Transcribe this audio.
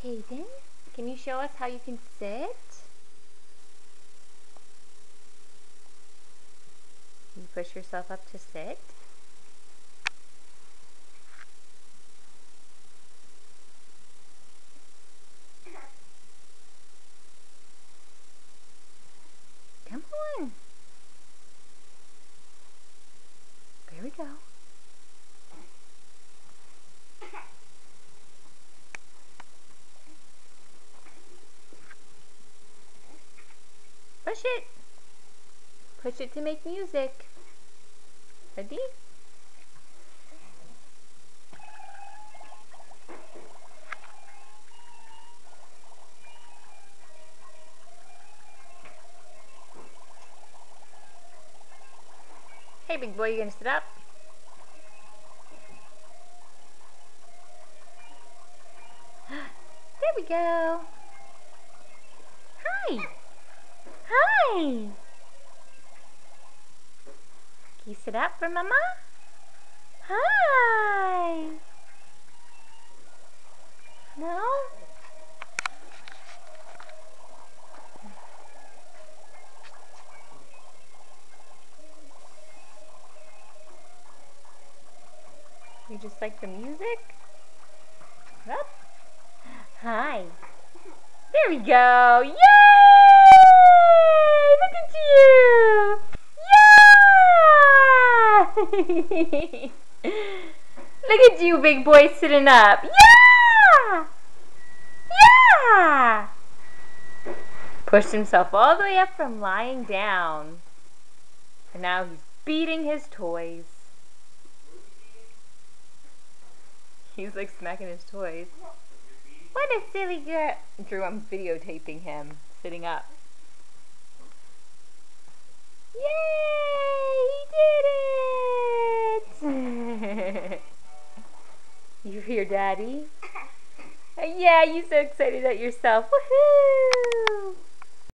Hayden, can you show us how you can sit? You push yourself up to sit. Come on. There we go. Push it. Push it to make music. Ready? Hey, big boy, you gonna sit up? There we go. Hi. Hi. Can you sit up for Mama? Hi. No? You just like the music? Up. Hi. There we go. Yay! Look at you. Yeah! Look at you, big boy, sitting up. Yeah! Yeah! Pushed himself all the way up from lying down. And now he's beating his toys. He's like smacking his toys. What a silly girl. Drew, I'm videotaping him sitting up. Yay! He did it! You hear Daddy? Yeah, you're so excited at yourself. Woohoo!